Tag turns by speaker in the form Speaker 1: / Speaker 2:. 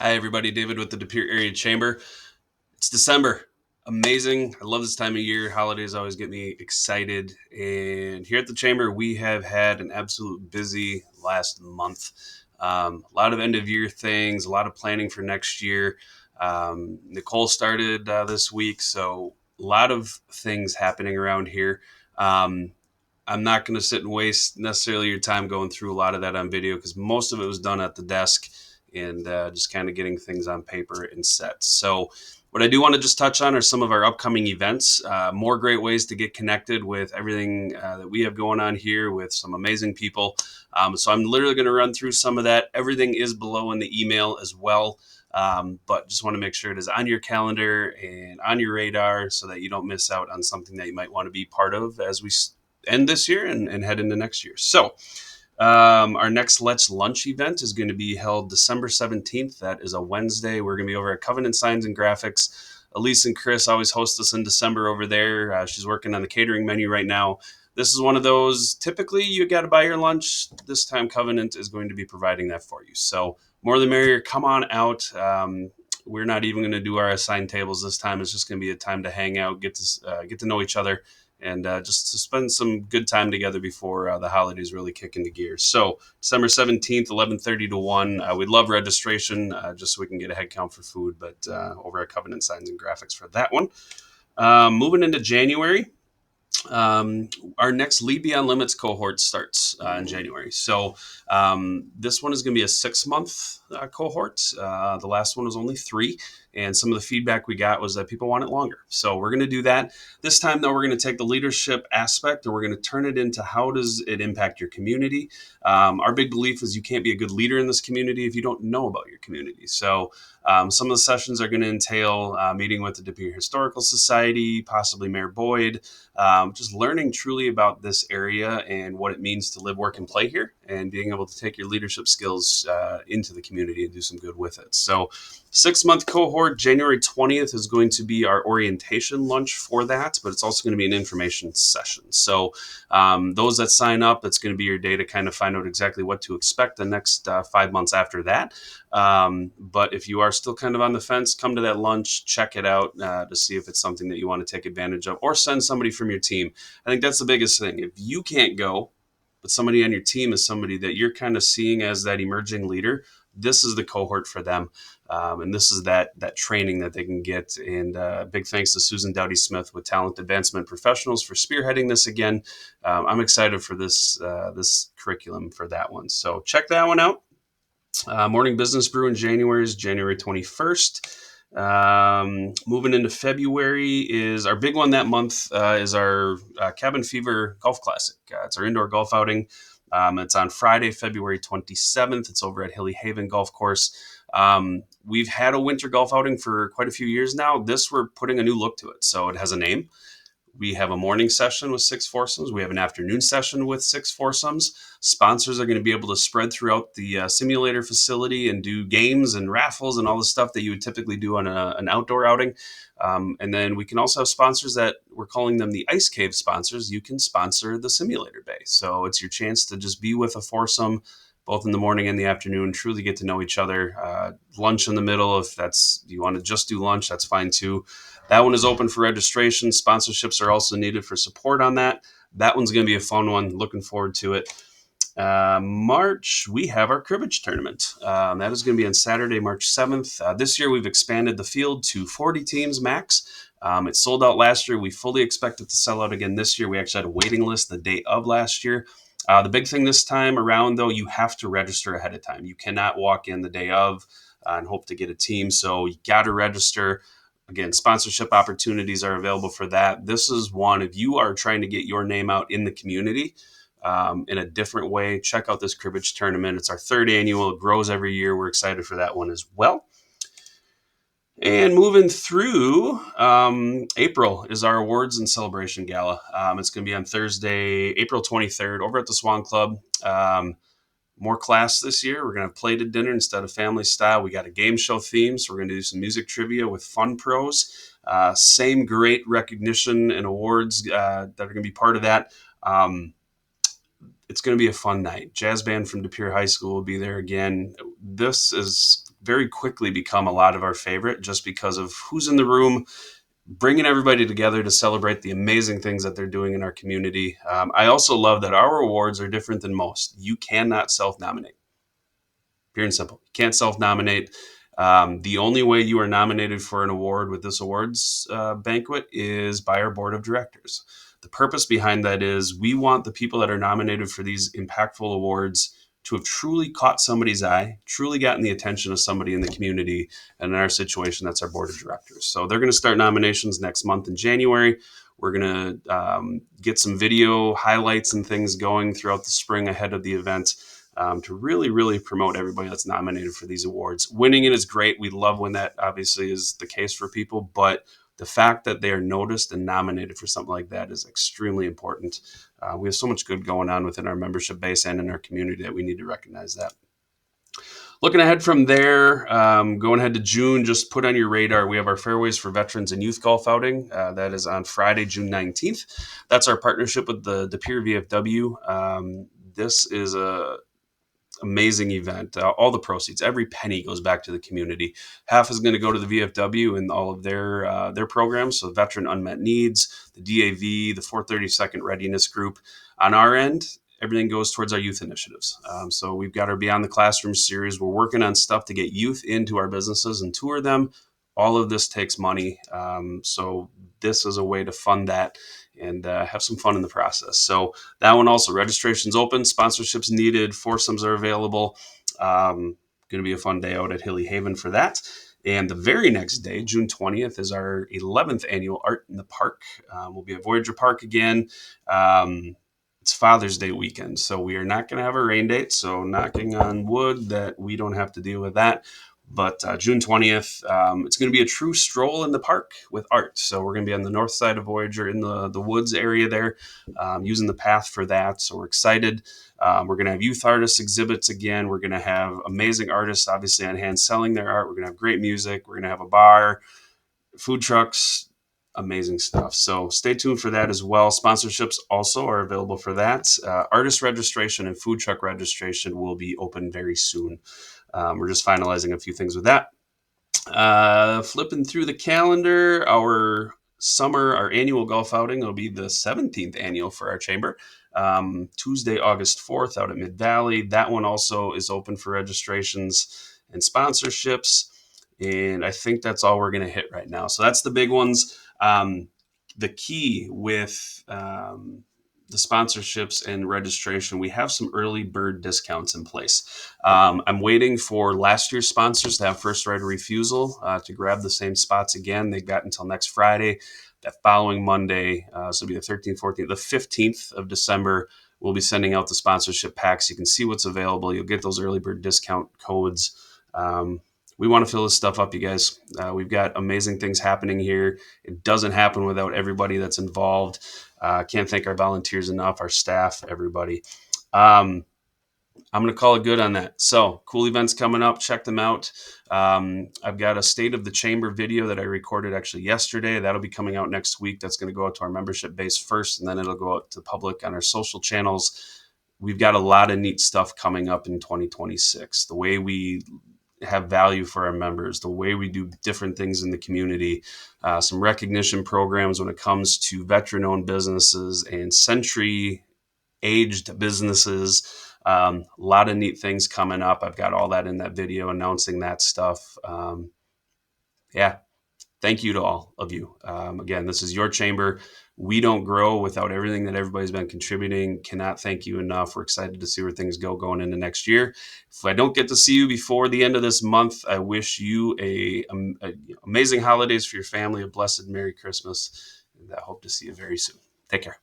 Speaker 1: Hi, everybody. David with the De Pere Area Chamber. It's December. Amazing. I love this time of year. Holidays always get me excited. And here at the Chamber, we have had an absolute busy last month. A lot of end of year things, a lot of planning for next year. Nicole started this week, so a lot of things happening around here. Um, I'm not going to sit and waste necessarily your time going through a lot of that on video because most of it was done at the desk and just kind of getting things on paper and set. So, what I do want to just touch on are some of our upcoming events, more great ways to get connected with everything that we have going on here with some amazing people. So, I'm literally going to run through some of that. Everything is below in the email as well. But just want to make sure it is on your calendar and on your radar so that you don't miss out on something that you might want to be part of as we end this year and head into next year. So, our next Let's Lunch event is going to be held December 17th. That is a Wednesday. We're going to be over at Covenant Signs and Graphics. Elise and Chris always host us in December over there. She's working on the catering menu right now. This is one of those, typically you got to buy your lunch. This time, Covenant is going to be providing that for you. So, more the merrier. Come on out. We're not even going to do our assigned tables this time. It's just going to be a time to hang out, get to know each other, and just to spend some good time together before the holidays really kick into gear. So December 17th, 11:30 to 1. We'd love registration just so we can get a head count for food, but over at Covenant Signs and Graphics for that one. Moving into January, um, our next Lead Beyond Limits cohort starts in January. So this one is going to be a 6-month cohort. The last one was only 3. And some of the feedback we got was that people want it longer. So we're going to do that. This time, though, we're going to take the leadership aspect and we're going to turn it into how does it impact your community. Our big belief is you can't be a good leader in this community if you don't know about your community. So some of the sessions are going to entail meeting with the De Pere Historical Society, possibly Mayor Boyd, just learning truly about this area and what it means to live, work, and play here, and being able to take your leadership skills into the community and do some good with it. So 6-month cohort, January 20th is going to be our orientation lunch for that, but it's also going to be an information session. So those that sign up, it's going to be your day to kind of find out exactly what to expect the next 5 months after that. But if you are still kind of on the fence, come to that lunch, check it out to see if it's something that you want to take advantage of, or send somebody from your team. I think that's the biggest thing. If you can't go, but somebody on your team is somebody that you're kind of seeing as that emerging leader, this is the cohort for them. And this is that training that they can get. And big thanks to Susan Dowdy Smith with Talent Advancement Professionals for spearheading this again. I'm excited for this curriculum for that one. So check that one out. Morning Business Brew in January is January 21st. Moving into February is our big one that month is our Cabin Fever Golf Classic. It's our indoor golf outing. It's on Friday, February 27th. It's over at Hilly Haven Golf Course. We've had a winter golf outing for quite a few years now. This, we're putting a new look to it. So it has a name. We have a morning session with 6 foursomes. We have an afternoon session with 6 foursomes. Sponsors are going to be able to spread throughout the simulator facility and do games and raffles and all the stuff that you would typically do on an outdoor outing. And then we can also have sponsors that we're calling them the Ice Cave sponsors. You can sponsor the simulator bay. So it's your chance to just be with a foursome both in the morning and the afternoon, truly get to know each other. Lunch in the middle, if that's you want to just do lunch, that's fine too. That one is open for registration. Sponsorships are also needed for support on that. That one's going to be a fun one. Looking forward to it. March, we have our cribbage tournament. That is going to be on Saturday, March 7th. This year, we've expanded the field to 40 teams max. It sold out last year. We fully expect it to sell out again this year. We actually had a waiting list the day of last year. The big thing this time around, though, you have to register ahead of time. You cannot walk in the day of and hope to get a team. So you got to register. Again, sponsorship opportunities are available for that. This is one, if you are trying to get your name out in the community in a different way, check out this cribbage tournament. It's our 3rd annual. It grows every year. We're excited for that one as well. And moving through, April is our awards and celebration gala. It's going to be on Thursday, April 23rd, over at the Swan Club. More class this year. We're going to have plated dinner instead of family style. We got a game show theme, so we're going to do some music trivia with Fun Pros. Same great recognition and awards that are going to be part of that. It's going to be a fun night. Jazz band from De Pere High School will be there again. This is very quickly become a lot of our favorite just because of who's in the room, bringing everybody together to celebrate the amazing things that they're doing in our community. I also love that our awards are different than most. You cannot self-nominate. Pure and simple. You can't self-nominate. The only way you are nominated for an award with this awards banquet is by our board of directors. The purpose behind that is we want the people that are nominated for these impactful awards to have truly caught somebody's eye, truly gotten the attention of somebody in the community. And in our situation, that's our board of directors. So they're going to start nominations next month in January. We're going to get some video highlights and things going throughout the spring ahead of the event. To really, really promote everybody that's nominated for these awards. Winning it is great. We love when that obviously is the case for people, but the fact that they are noticed and nominated for something like that is extremely important. We have so much good going on within our membership base and in our community that we need to recognize that. Looking ahead from there, going ahead to June, just put on your radar, we have our Fairways for Veterans and Youth Golf outing. That is on Friday, June 19th. That's our partnership with the De Pere VFW. This is a amazing event. All the proceeds, every penny goes back to the community. Half is going to go to the VFW and all of their programs. So Veteran Unmet Needs, the DAV, the 432nd Readiness Group. On our end, everything goes towards our youth initiatives. So we've got our Beyond the Classroom series. We're working on stuff to get youth into our businesses and tour them. All of this takes money. So this is a way to fund that and have some fun in the process. So that one also, registration's open, sponsorships needed, foursomes are available. Going to be a fun day out at Hilly Haven for that. And the very next day, June 20th, is our 11th annual Art in the Park. We'll be at Voyager Park again. It's Father's Day weekend, so we are not going to have a rain date. So knocking on wood that we don't have to deal with that. But June 20th, it's going to be a true stroll in the park with art. So we're going to be on the north side of Voyager in the woods area there, using the path for that. So we're excited. We're going to have youth artists exhibits again. We're going to have amazing artists, obviously, on hand selling their art. We're going to have great music. We're going to have a bar, food trucks, amazing stuff. So stay tuned for that as well. Sponsorships also are available for that. Artist registration and food truck registration will be open very soon. We're just finalizing a few things with that. Flipping through the calendar, our annual golf outing will be the 17th annual for our chamber. Tuesday, August 4th out at Mid Valley. That one also is open for registrations and sponsorships. And I think that's all we're going to hit right now. So that's the big ones. The key with the sponsorships and registration, we have some early bird discounts in place. I'm waiting for last year's sponsors to have first right of refusal to grab the same spots again. They've got until next Friday. That following Monday, so it'll be the 13th, 14th, the 15th of December, we'll be sending out the sponsorship packs. You can see what's available. You'll get those early bird discount codes. We want to fill this stuff up, you guys. We've got amazing things happening here. It doesn't happen without everybody that's involved. Can't thank our volunteers enough, our staff, everybody. I'm going to call it good on that. So cool events coming up. Check them out. I've got a State of the Chamber video that I recorded actually yesterday. That'll be coming out next week. That's going to go out to our membership base first, and then it'll go out to the public on our social channels. We've got a lot of neat stuff coming up in 2026. The way we have value for our members, the way we do different things in the community, some recognition programs when it comes to veteran-owned businesses and century-aged businesses. A lot of neat things coming up. I've got all that in that video announcing that stuff. Yeah. Thank you to all of you. Again, this is your chamber. We don't grow without everything that everybody's been contributing. Cannot thank you enough. We're excited to see where things go going into next year. If I don't get to see you before the end of this month, I wish you a amazing holidays for your family, a blessed Merry Christmas, and I hope to see you very soon. Take care.